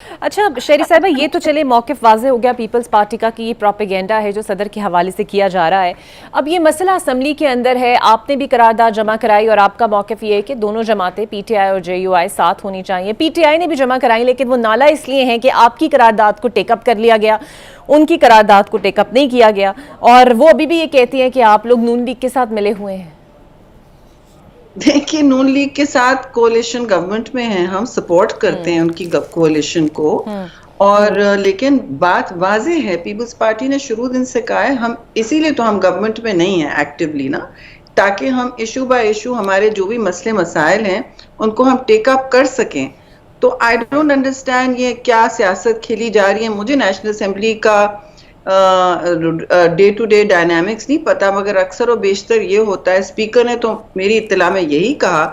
اچھا شہری صاحبہ، یہ تو چلے موقف واضح ہو گیا پیپلز پارٹی کا کہ یہ پروپیگنڈا ہے جو صدر کے حوالے سے کیا جا رہا ہے. اب یہ مسئلہ اسمبلی کے اندر ہے، آپ نے بھی قرارداد جمع کرائی اور آپ کا موقف یہ ہے کہ دونوں جماعتیں پی ٹی آئی اور جے یو آئی ساتھ ہونی چاہیے. پی ٹی آئی نے بھی جمع کرائی لیکن وہ نالا اس لیے ہیں کہ آپ کی قرارداد کو ٹیک اپ کر لیا گیا، ان کی قرارداد کو ٹیک اپ نہیں کیا گیا، اور وہ ابھی بھی یہ کہتی ہیں کہ آپ لوگ نون لیگ کے ساتھ ملے ہوئے ہیں. دیکھیے، نون لیگ کے ساتھ کولیشن گورنمنٹ میں ہیں، ہم سپورٹ کرتے ہیں ان کی کولیشن کو، اور لیکن بات واضح ہے، پیپلز پارٹی نے شروع دن سے کہا ہے، ہم اسی لیے تو ہم گورنمنٹ میں نہیں ہیں ایکٹیولی نا، تاکہ ہم ایشو بائی ایشو ہمارے جو بھی مسئلے مسائل ہیں ان کو ہم ٹیک اپ کر سکیں. تو آئی ڈونٹ انڈرسٹینڈ یہ کیا سیاست کھیلی جا رہی ہے. مجھے نیشنل اسمبلی کا ڈے ٹو ڈے ڈائنامکس نہیں پتا، مگر اکثر و بیشتر یہ ہوتا ہے. اسپیکر نے تو میری اطلاع میں یہی کہا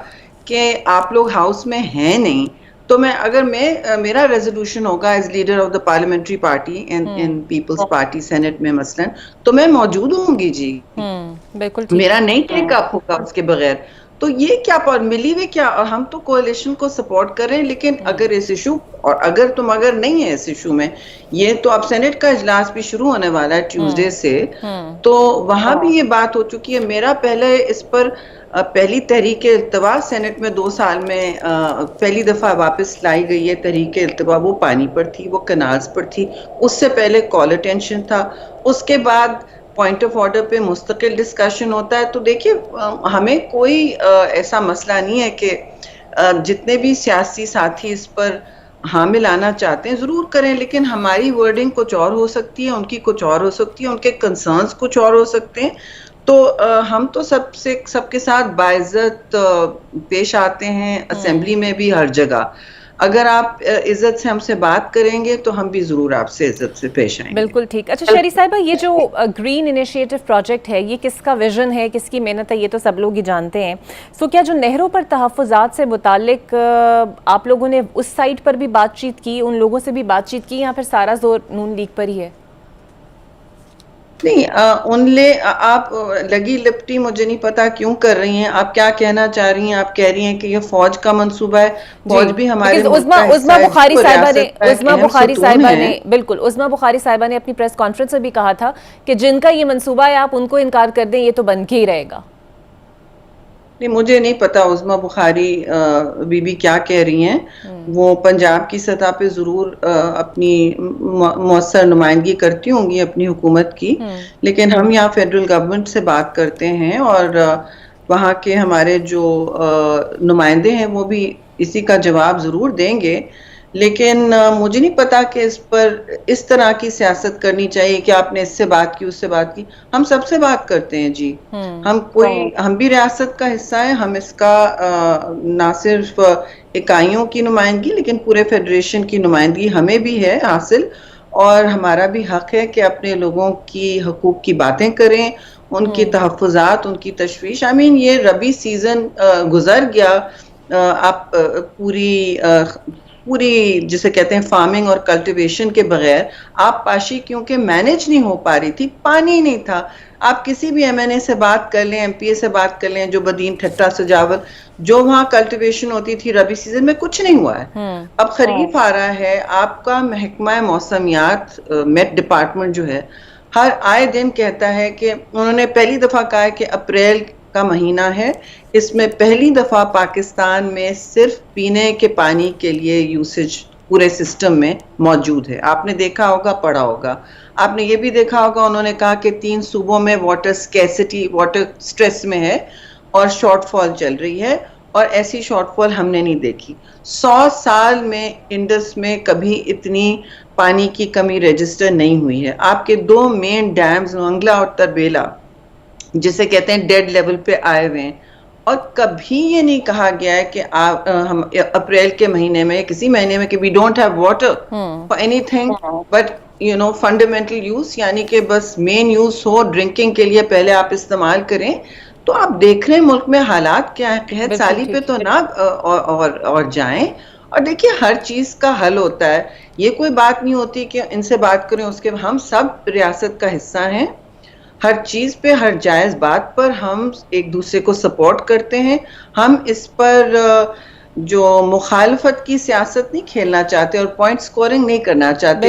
کہ آپ لوگ ہاؤس میں ہیں نہیں، تو اگر میرا ریزولوشن ہوگا as leader of the parliamentary party in Peoples Party senate میں مثلاً، تو میں موجود ہوں گی جی، بالکل ٹھیک میرا ہے. نہیں ٹیک اپ ہوگا اس کے بغیر. تو یہ کیا ملی ہوئی کیا، ہم تو کولیشن کو سپورٹ کریں، لیکن اگر اس ایشو اور اگر نہیں ہے اس ایشو میں، یہ تو اب سینٹ کا اجلاس بھی شروع ہونے والا ہے ٹیوزڈے سے، تو وہاں بھی یہ بات ہو چکی ہے. میرا پہلے اس پر پہلی تحریک التوا سینٹ میں 2 سال میں پہلی دفعہ واپس لائی گئی ہے تحریک التوا، وہ پانی پر تھی، وہ کنالز پر تھی. اس سے پہلے کال اٹینشن تھا، اس کے بعد پوائنٹ آف آرڈر پہ مستقل ڈسکشن ہوتا ہے. تو دیکھیے، ہمیں کوئی ایسا مسئلہ نہیں ہے کہ جتنے بھی سیاسی ساتھی اس پر حامل آنا چاہتے ہیں ضرور کریں، لیکن ہماری ورڈنگ کچھ اور ہو سکتی ہے، ان کی کچھ اور ہو سکتی ہے، ان کے کنسرنز کچھ اور ہو سکتے ہیں. تو ہم تو سب کے ساتھ باعزت پیش آتے ہیں، اسمبلی میں بھی ہر جگہ. اگر آپ عزت سے ہم سے بات کریں گے تو ہم بھی ضرور آپ سے عزت سے پیش آئیں گے. بالکل ٹھیک. اچھا شہری صاحبہ، یہ جو گرین انیشیٹو پروجیکٹ ہے، یہ کس کا ویژن ہے، کس کی محنت ہے، یہ تو سب لوگ ہی جانتے ہیں. سو کیا جو نہروں پر تحفظات سے متعلق آپ لوگوں نے اس سائٹ پر بھی بات چیت کی، ان لوگوں سے بھی بات چیت کی، یا پھر سارا زور نون لیگ پر ہی ہے؟ نہیں، آپ لگی لپٹی مجھے نہیں پتا کیوں کر رہی ہیں. آپ کیا کہنا چاہ رہی ہیں؟ آپ کہہ رہی ہیں کہ یہ فوج کا منصوبہ ہے. جی، فوج بھی ہمارے بیکاز ملک کا حصہ عظمیٰ ہے جی، بخاری وہ صاحبہ نے ریاست کا ایک عظمیٰ اہم بخاری ستون صاحبہ ہے. نے بالکل عظمیٰ بخاری صاحبہ نے اپنی پریس کانفرنس میں بھی کہا تھا کہ جن کا یہ منصوبہ ہے آپ ان کو انکار کر دیں، یہ تو بن کے ہی رہے گا. نہیں، مجھے نہیں پتا عظمیٰ بخاری بی بی کیا کہہ رہی ہیں. وہ پنجاب کی سطح پہ ضرور اپنی مؤثر نمائندگی کرتی ہوں گی اپنی حکومت کی، لیکن ہم یہاں فیڈرل گورنمنٹ سے بات کرتے ہیں، اور وہاں کے ہمارے جو نمائندے ہیں وہ بھی اسی کا جواب ضرور دیں گے. لیکن مجھے نہیں پتا کہ اس پر اس طرح کی سیاست کرنی چاہیے کہ آپ نے اس سے بات کی، اس سے بات کی. ہم سب سے بات کرتے ہیں جی. ہم بھی ریاست کا حصہ ہیں. ہم اس کا نہ صرف اکائیوں کی نمائندگی لیکن پورے فیڈریشن کی نمائندگی ہمیں بھی ہے حاصل، اور ہمارا بھی حق ہے کہ اپنے لوگوں کی حقوق کی باتیں کریں، ان کی تحفظات، ان کی تشویش. یہ ربی سیزن گزر گیا، آپ پوری جسے کہتے ہیں فارمنگ اور کلٹیویشن کے بغیر آپ پاشی کیونکہ مینج نہیں ہو پا رہی تھی، پانی نہیں تھا. آپ کسی بھی ایم این اے سے بات کر لیں، ایم پی اے سے بات کر لیں، جو بدین ٹھٹا سجاول جو وہاں کلٹیویشن ہوتی تھی ربی سیزن میں، کچھ نہیں ہوا ہے. اب خریف آ رہا ہے، آپ کا محکمہ موسمیات میٹ ڈپارٹمنٹ جو ہے ہر آئے دن کہتا ہے کہ انہوں نے پہلی دفعہ کہا ہے کہ اپریل کا مہینہ ہے، اس میں پہلی دفعہ پاکستان میں صرف پینے کے پانی کے لیے یوسیج پورے سسٹم میں موجود ہے. آپ نے دیکھا ہوگا، پڑھا ہوگا. آپ نے یہ بھی دیکھا ہوگا انہوں نے کہا کہ 3 صوبوں میں واٹر سکیسٹی، واٹر سٹریس میں ہے اور شارٹ فال چل رہی ہے، اور ایسی شارٹ فال ہم نے نہیں دیکھی. 100 سال میں انڈس میں کبھی اتنی پانی کی کمی رجسٹر نہیں ہوئی ہے. آپ کے 2 مین ڈیمز منگلا اور تربیلا جسے کہتے ہیں ڈیڈ لیول پہ آئے ہوئے ہیں، اور کبھی یہ نہیں کہا گیا ہے کہ ہم اپریل کے مہینے میں کسی مہینے میں کہ we don't have water for any thing but fundamental use, یعنی کہ بس مین یوز ہو ڈرنکنگ کے لیے پہلے آپ استعمال کریں. تو آپ دیکھ رہے ہیں ملک میں حالات کیا ہے. قحط بالکل سالی پہ ٹھیک. تو نہ اور جائیں. اور دیکھیے ہر چیز کا حل ہوتا ہے، یہ کوئی بات نہیں ہوتی کہ ان سے بات کریں اس کے. ہم سب ریاست کا حصہ ہیں، ہر چیز پہ، ہر جائز بات پر ہم ایک دوسرے کو سپورٹ کرتے ہیں. ہم اس پر جو مخالفت کی سیاست نہیں کھیلنا چاہتے اور پوائنٹ سکورنگ نہیں کرنا چاہتے.